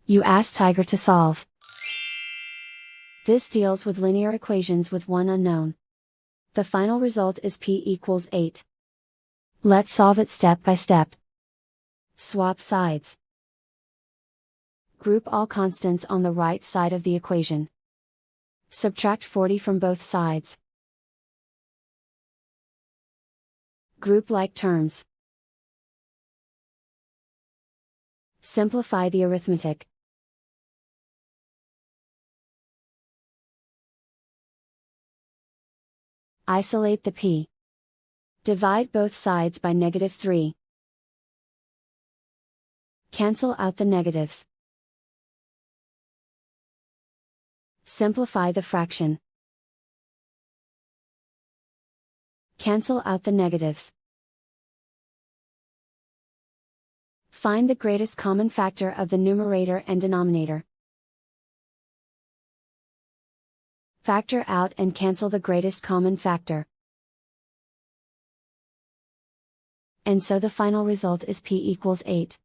You ask Tiger to solve. This deals with linear equations with one unknown. The final result is p equals 8. Let's solve it step by step. Swap sides. Group all constants on the right side of the equation. Subtract 40 from both sides. Group like terms. Simplify the arithmetic. Isolate the p. Divide both sides by -3. Cancel out the negatives. Simplify the fraction. Cancel out the negatives. Find the greatest common factor of the numerator and denominator. Factor out and cancel the greatest common factor. And so the final result is p equals 8.